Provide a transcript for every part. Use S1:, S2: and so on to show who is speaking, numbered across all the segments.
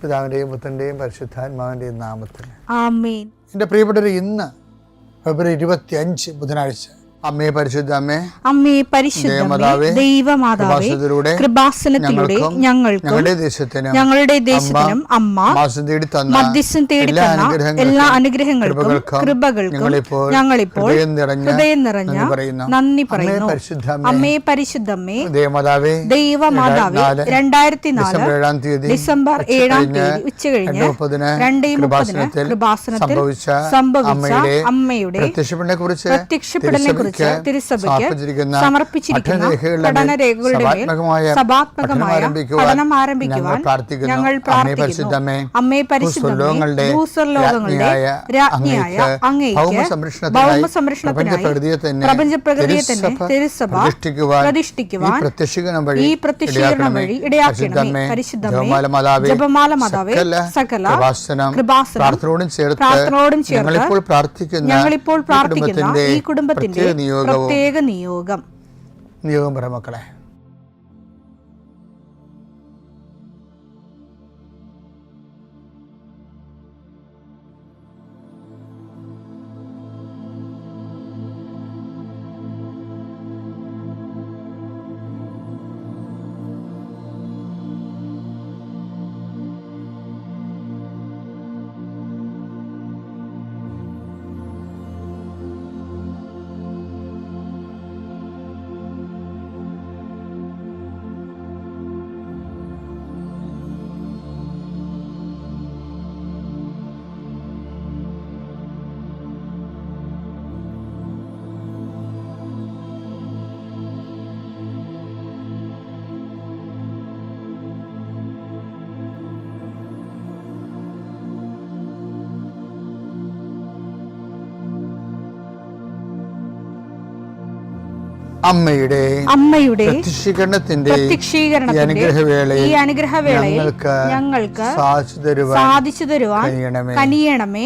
S1: പിതാവിൻ്റെയും പുത്രൻ്റെയും പരിശുദ്ധാത്മാവിൻ്റെയും നാമത്തിൽ
S2: ആമേൻ.
S1: എൻ്റെ പ്രിയപ്പെട്ടവർ, ഇന്ന് ഫെബ്രുവരി 25 ബുധനാഴ്ച. അമ്മേ പരിശുദ്ധ അമ്മേ,
S2: അമ്മേ പരിശുദ്ധമേ, ദൈവമാതാവേ, കൃപാസനത്തിലൂടെ ഞങ്ങൾക്കും ഞങ്ങളുടെ ദേശത്തിനും അമ്മ മധ്യസ്ഥം തേടി തന്ന എല്ലാ അനുഗ്രഹങ്ങൾക്കും കൃപകൾക്കും ഞങ്ങളിപ്പോൾ ഹൃദയം നിറഞ്ഞ നന്ദി പറയുന്നു. അമ്മേ പരിശുദ്ധമ്മേ, ദൈവമാതാവേ, 2004 ഡിസംബർ 7 ഉച്ചകഴിഞ്ഞ് 2:30 കൃപാസനത്തിൽ സംഭവിച്ച അമ്മയുടെ പ്രത്യക്ഷപ്പെടലിനെ കുറിച്ച് തിരുസഭയ്ക്ക് സമർപ്പിച്ചിരിക്കുന്ന പഠനരേഖകളുടെ മേൽ സഭാത്മകമായ പഠനം ആരംഭിക്കുവാൻ ഞങ്ങൾ പ്രാർത്ഥിക്കുന്നു. അമ്മേ പരിശുദ്ധമേ, ഭൂസ്വർലോകങ്ങളുടെ രാജ്ഞിയായ അങ്ങേയ്ക്ക് ഭൗമസംരക്ഷണത്തിനായി പ്രപഞ്ചപ്രകൃതിയെ തന്നെ തിരുസഭ പ്രതിഷ്ഠിക്കുവാൻ ഈ പ്രത്യക്ഷീകരണം വഴി ഇടയാക്കണമേ. പരിശുദ്ധമേ, ജപമാല മാതാവേ, സകല കൃപാസനം പ്രാർത്ഥനയോടും ചേർത്ത് ഞങ്ങളിപ്പോൾ പ്രാർത്ഥിക്കുന്ന ഈ കുടുംബത്തിന്റെ പ്രത്യേക നിയോഗം
S1: പറ മക്കളെ. അമ്മയുടെ പ്രത്യക്ഷീകരണത്തിന്റെ ഈ അനുഗ്രഹവേളയിൽ ഞങ്ങൾക്ക് സാധിച്ചു തരുവാൻ കനിയണമേ.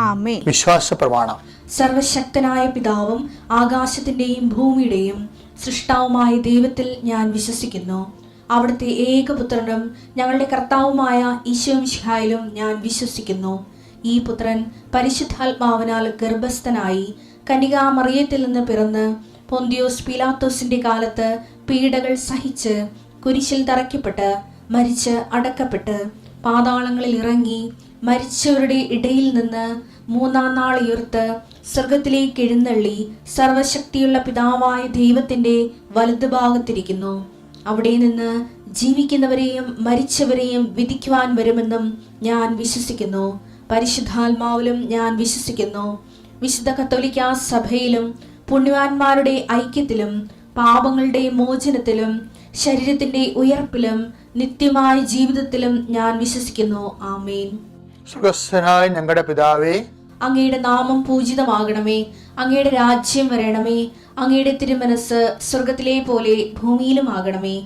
S1: ആമേൻ. വിശ്വാസ പ്രമാണം.
S3: സർവശക്തനായ പിതാവും ആകാശത്തിന്റെയും ഭൂമിയുടെയും സൃഷ്ടാവുമായ ദൈവത്തിൽ ഞാൻ വിശ്വസിക്കുന്നു. അവിടുത്തെ ഏകപുത്രനും ഞങ്ങളുടെ കർത്താവുമായ ഈശോ മിശിഹായിലും ഞാൻ വിശ്വസിക്കുന്നു. ഈ പുത്രൻ പരിശുദ്ധാത്മാവിനാൽ ഗർഭസ്ഥനായി കന്യകാമറിയത്തിൽ നിന്ന് പിറന്ന് പൊന്തിയോസ് പീലാത്തോസിന്റെ കാലത്ത് പീഡകൾ സഹിച്ച് കുരിശിൽ തറയ്ക്കപ്പെട്ട് മരിച്ച് അടക്കപ്പെട്ട് പാതാളങ്ങളിൽ ഇറങ്ങി മരിച്ചവരുടെ ഇടയിൽ നിന്ന് 3-ാം നാൾ ഉയർത്ത് സ്വർഗത്തിലേക്ക് എഴുന്നള്ളി സർവശക്തിയുള്ള പിതാവായ ദൈവത്തിന്റെ വലതുഭാഗത്തിരിക്കുന്നു. അവിടെ നിന്ന് ജീവിക്കുന്നവരെയും മരിച്ചവരെയും വിധിക്കുവാൻ വരുമെന്നും ഞാൻ വിശ്വസിക്കുന്നു. പരിശുദ്ധാത്മാവിലും ഞാൻ വിശ്വസിക്കുന്നു. വിശുദ്ധ കത്തോലിക്കാ സഭയിലും പുണ്യവാന്മാരുടെ ഐക്യത്തിലും പാപങ്ങളുടെ മോചനത്തിലും ശരീരത്തിന്റെ ഉയർപ്പിലും നിത്യമായ ജീവിതത്തിലും ഞാൻ വിശ്വസിക്കുന്നു. ആമേൻ.
S1: സ്വർഗ്ഗസ്ഥനായ ഞങ്ങളുടെ പിതാവേ,
S3: അങ്ങയുടെ നാമം പൂജിതമാകണമേ. അങ്ങയുടെ രാജ്യം വരണമേ. അങ്ങയുടെ തിരുമനസ് സ്വർഗത്തിലെ പോലെ ഭൂമിയിലും ആകണമേ.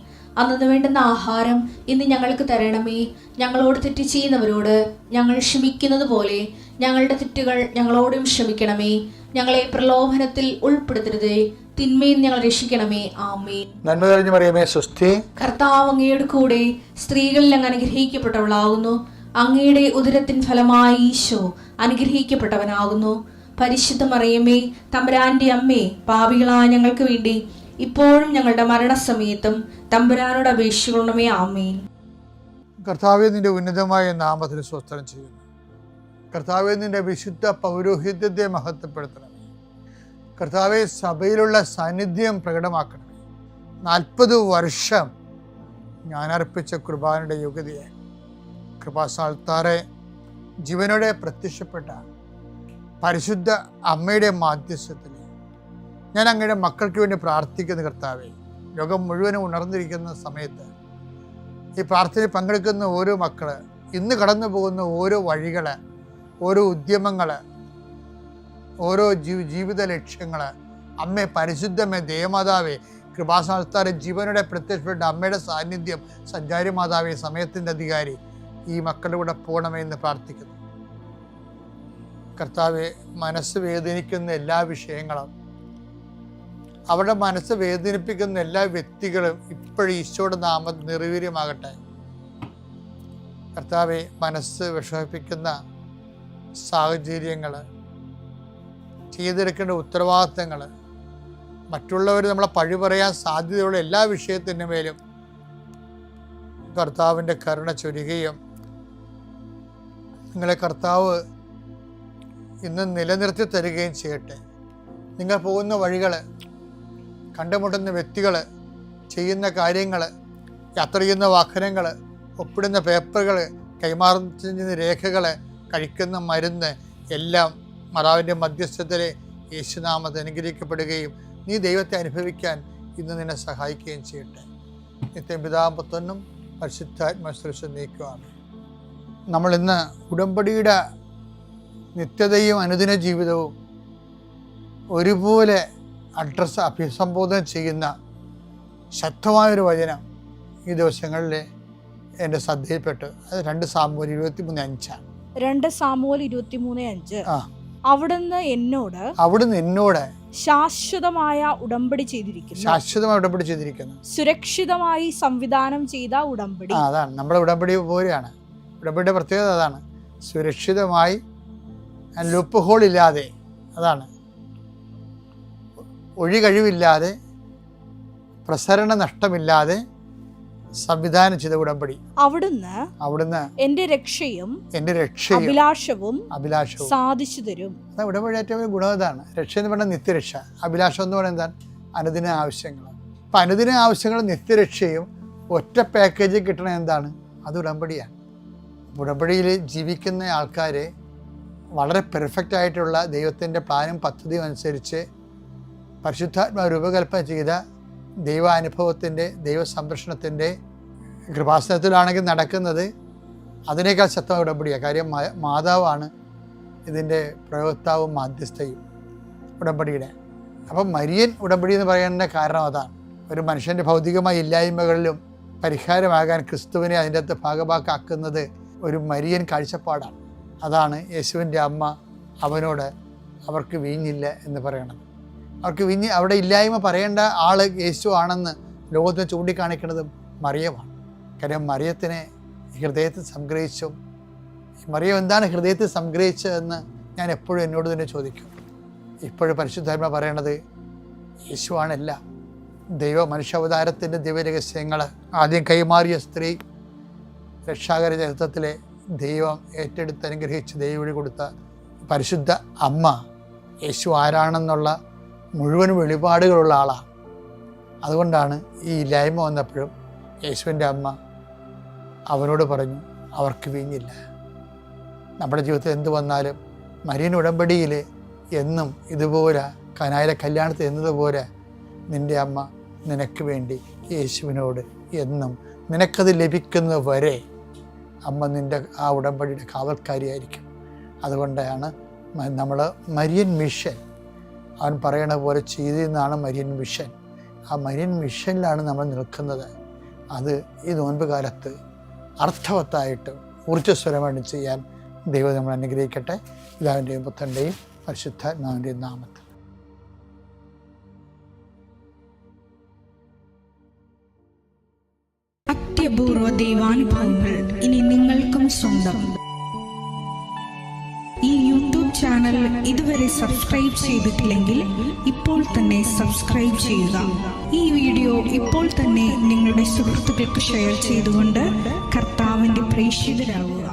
S3: അന്നു വേണ്ടുന്ന ആഹാരം ഇന്ന് ഞങ്ങൾക്ക് തരണമേ. ഞങ്ങളോട് തെറ്റ് ചെയ്യുന്നവരോട് ഞങ്ങൾ ക്ഷമിക്കുന്നത് പോലെ ഞങ്ങളുടെ തെറ്റുകൾ ഞങ്ങളോടും ക്ഷമിക്കണമേ. ഞങ്ങളെ പ്രലോഭനത്തിൽ ഉൾപ്പെടുത്തരുതേ, തിന്മയിൽ ഞങ്ങൾ രക്ഷിക്കണമേ. ആമേൻ.
S1: നന്മ നിറഞ്ഞ മറിയമേ, സ്വസ്തി.
S3: കർത്താവ് അങ്ങയുടെ കൂടെ സ്ത്രീകളിൽ അങ്ങ് അനുഗ്രഹിക്കപ്പെട്ടവളാകുന്നു. അങ്ങയുടെ ഉദരത്തിൻ ഫലമായി ഈശോ അനുഗ്രഹിക്കപ്പെട്ടവനാകുന്നു. പരിശുദ്ധ മറിയമേ, തമ്പുരാന്റെ അമ്മേ, പാപികളായ ഞങ്ങൾക്ക് വേണ്ടി ഇപ്പോഴും ഞങ്ങളുടെ മരണസമയത്തും തമ്പുരാനോട് അപേക്ഷിക്കണമേ. ആമേൻ.
S1: കർത്താവേ, നിന്റെ ഉന്നതമായ നാമത്തിന് സ്തോത്രം ചെയ്യുന്നു. കർത്താവേ, നിന്റെ വിശുദ്ധ പൗരോഹിത്യത്തെ മഹത്വപ്പെടുത്തണമേ. കർത്താവേ, സഭയിലുള്ള സാന്നിധ്യം പ്രകടമാക്കണമേ. 40 വർഷം ഞാൻ അർപ്പിച്ച കുർബാനയുടെ യോഗ്യതയെ കൃപാസ്ഥാനത്താറെ ജീവനോടെ പ്രത്യക്ഷപ്പെട്ട പരിശുദ്ധ അമ്മയുടെ മാധ്യസ്ഥത്തിൽ ഞാൻ അങ്ങയുടെ മക്കൾക്ക് വേണ്ടി പ്രാർത്ഥിക്കുന്ന കർത്താവേ. ലോകം മുഴുവനും ഉണർന്നിരിക്കുന്ന സമയത്ത് ഈ പ്രാർത്ഥനയിൽ പങ്കെടുക്കുന്ന ഓരോ മക്കള്, ഇന്ന് കടന്നു പോകുന്ന ഓരോ വഴികള്, ഓരോ ഉദ്യമങ്ങള്, ഓരോ ജീവിത ലക്ഷ്യങ്ങള്, അമ്മേ പരിശുദ്ധമേ, ദേവമാതാവേ, കൃപാസ്ഥാനത്താറെ ജീവനോടെ പ്രത്യക്ഷപ്പെട്ട അമ്മയുടെ സാന്നിധ്യം, സഞ്ചാരി മാതാവേ, സമയത്തിൻ്റെ അധികാരി, ഈ മക്കളുടെ കൂടെ പോകണമേ എന്ന് പ്രാർത്ഥിക്കുന്നു. കർത്താവെ, മനസ്സ് വേദനിക്കുന്ന എല്ലാ വിഷയങ്ങളും, അവരുടെ മനസ്സ് വേദനിപ്പിക്കുന്ന എല്ലാ വ്യക്തികളും ഇപ്പോഴും ഈശോയുടെ നാമം നിർവീര്യമാകട്ടെ. കർത്താവെ, മനസ്സ് വിഷമിപ്പിക്കുന്ന സാഹചര്യങ്ങൾ, ചെയ്തെടുക്കേണ്ട ഉത്തരവാദിത്തങ്ങൾ, മറ്റുള്ളവർ നമ്മളെ പഴി പറയാൻ സാധ്യതയുള്ള എല്ലാ വിഷയത്തിൻ്റെ മേലും കർത്താവിൻ്റെ കരുണ ചൊരിയുകയും നിങ്ങളെ കർത്താവ് ഇന്ന് നിലനിർത്തി തരികയും ചെയ്യട്ടെ. നിങ്ങൾ പോകുന്ന വഴികൾ, കണ്ടുമുട്ടുന്ന വ്യക്തികൾ, ചെയ്യുന്ന കാര്യങ്ങൾ, യാത്ര ചെയ്യുന്ന വാഹനങ്ങൾ, ഒപ്പിടുന്ന പേപ്പറുകൾ, കൈമാറുന്ന രേഖകൾ, കഴിക്കുന്ന മരുന്ന് എല്ലാം മാതാവിൻ്റെ മധ്യസ്ഥതയിലെ യേശുനാമത്തിൽ അനുഗ്രഹിക്കപ്പെടുകയും നീ ദൈവത്തെ അനുഭവിക്കാൻ ഇന്ന് നിന്നെ സഹായിക്കുകയും ചെയ്യട്ടെ. നിത്യം പിതാവും പുത്രനും പരിശുദ്ധാത്മാശ്രേഷ്ഠ നീക്കുവാണ്. നമ്മളിന്ന് ഉടമ്പടിയുടെ നിത്യതയും അനുദിന ജീവിതവും ഒരുപോലെ അഭിസംബോധന ചെയ്യുന്ന ശക്തമായൊരു വചനം ഈ ദിവസങ്ങളിൽ എൻ്റെ ശ്രദ്ധയിൽപ്പെട്ടു. അത് 2 സാമുവേൽ 23:5.
S2: 2 സാമുവേൽ 23:5. അവിടുന്ന് എന്നോട് ശാശ്വതമായ ഉടമ്പടി ചെയ്തിരിക്കുന്നു. സുരക്ഷിതമായി സംവിധാനം ചെയ്ത ഉടമ്പടി.
S1: അതാണ് നമ്മുടെ ഉടമ്പടി പോലെയാണ്. ഉടമ്പടിയുടെ പ്രത്യേകത അതാണ്. സുരക്ഷിതമായി, ലൂപ്പ് ഹോൾ ഇല്ലാതെ, അതാണ് ഒഴികഴിവില്ലാതെ, പ്രസരണ നഷ്ടമില്ലാതെ സംവിധാനം ചെയ്ത ഉടമ്പടി.
S2: അവിടുന്ന് എന്റെ രക്ഷയും അഭിലാഷവും സാധിച്ചു തരും.
S1: ഉടമ്പടി ഏറ്റവും വലിയ ഗുണം ഇതാണ്. രക്ഷ എന്ന് പറഞ്ഞാൽ നിത്യരക്ഷ, അഭിലാഷം എന്ന് പറയുന്നത് എന്താണ്? അനുദിന ആവശ്യങ്ങൾ. അപ്പം അനുദിന ആവശ്യങ്ങളും നിത്യരക്ഷയും ഒറ്റ പാക്കേജിൽ കിട്ടണ എന്താണ്? അത് ഉടമ്പടിയാണ്. ഉടമ്പടിയിൽ ജീവിക്കുന്ന ആൾക്കാർ വളരെ പെർഫെക്റ്റ് ആയിട്ടുള്ള ദൈവത്തിൻ്റെ പ്ലാനും പദ്ധതിയും അനുസരിച്ച് പരിശുദ്ധാത്മാവ് രൂപകൽപ്പന ചെയ്ത ദൈവാനുഭവത്തിൻ്റെ, ദൈവ സംരക്ഷണത്തിൻ്റെ കൃപാസനത്തിലാണെങ്കിൽ നടക്കുന്നത് അതിനേക്കാൾ ശക്തമായ ഉടമ്പടിയാണ്. കാര്യം മാതാവാണ് ഇതിൻ്റെ പ്രയോക്താവും മാധ്യസ്ഥയും ഉടമ്പടിയുടെ. അപ്പം മരിയൻ ഉടമ്പടി എന്ന് പറയുന്നതിൻ്റെ കാരണം അതാണ്. ഒരു മനുഷ്യൻ്റെ ഭൗതികമായ ഇല്ലായ്മകളിലും പരിഹാരമാകാൻ ക്രിസ്തുവിനെ അതിൻ്റെ അകത്ത് ഭാഗമാക്കാക്കുന്നത് ഒരു മരിയൻ കാഴ്ചപ്പാടാണ്. അതാണ് യേശുവിൻ്റെ അമ്മ അവനോട് അവർക്ക് വീഞ്ഞില്ല എന്ന് പറയണത്. അവർക്ക് അവിടെ ഇല്ലായ്മ പറയേണ്ട ആൾ യേശു ആണെന്ന് ലോകത്തിന് ചൂണ്ടിക്കാണിക്കുന്നതും മറിയമാണ്. കാര്യം മറിയത്തിനെ ഹൃദയത്തിൽ സംഗ്രഹിച്ചു. മറിയം എന്താണ് ഹൃദയത്തിൽ സംഗ്രഹിച്ചതെന്ന് ഞാൻ എപ്പോഴും എന്നോട് തന്നെ ചോദിക്കും. ഇപ്പോഴും പരിശുദ്ധാത്മ പറയണത് യേശുവാണല്ല. മനുഷ്യാവതാരത്തിൻ്റെ ദിവ്യരഹസ്യങ്ങൾ ആദ്യം കൈമാറിയ സ്ത്രീ, രക്ഷാകര ചരിത്രത്തിലെ ദൈവം ഏറ്റെടുത്ത് അനുഗ്രഹിച്ച് ദൈവവഴി കൊടുത്ത പരിശുദ്ധ അമ്മ യേശു ആരാണെന്നുള്ള മുഴുവൻ വെളിപാടുകളുള്ള ആളാണ്. അതുകൊണ്ടാണ് ഈ ഇല്ലായ്മ വന്നപ്പോഴും യേശുവിൻ്റെ അമ്മ അവനോട് പറഞ്ഞു അവർക്ക് വീഞ്ഞില്ല. നമ്മുടെ ജീവിതത്തിൽ എന്ത് വന്നാലും മരിയൻ ഉടമ്പടിയിൽ എന്നും ഇതുപോലെ കനായിലെ കല്യാണത്തിൽ എന്നതുപോലെ നിൻ്റെ അമ്മ നിനക്ക് വേണ്ടി യേശുവിനോട് എന്നും നിനക്കത് ലഭിക്കുന്നത് വരെ അമ്മ നിൻ്റെ ആ ഉടമ്പടിയുടെ കാവൽക്കാരിയായിരിക്കും. അതുകൊണ്ടാണ് നമ്മൾ മരിയൻ മിഷൻ, അവൻ പറയണ പോലെ ചെയ്തെന്നാണ് മരിയൻ മിഷൻ. ആ മരിയൻ മിഷനിലാണ് നമ്മൾ നിൽക്കുന്നത്. അത് ഈ നോൻപ് കാലത്ത് അർത്ഥവത്തായിട്ട് ഊർജ്ജസ്വരമായിട്ട് ചെയ്യാൻ ദൈവം നമ്മൾ അനുഗ്രഹിക്കട്ടെ. പിതാവിൻ്റെയും പുത്രൻ്റെയും പരിശുദ്ധാത്മാവിൻ്റെയും നാമത്തിൽ.
S2: അത്യപൂർവ ദൈവാനുഭവങ്ങൾ ഇനി നിങ്ങൾക്കും സ്വന്തം. ഈ യൂട്യൂബ് ചാനൽ ഇതുവരെ സബ്സ്ക്രൈബ് ചെയ്തിട്ടില്ലെങ്കിൽ ഇപ്പോൾ തന്നെ സബ്സ്ക്രൈബ് ചെയ്യുക. ഈ വീഡിയോ ഇപ്പോൾ തന്നെ നിങ്ങളുടെ സുഹൃത്തുക്കൾക്ക് ഷെയർ ചെയ്തുകൊണ്ട് കർത്താവിൻ്റെ പ്രേക്ഷിതരാകുക.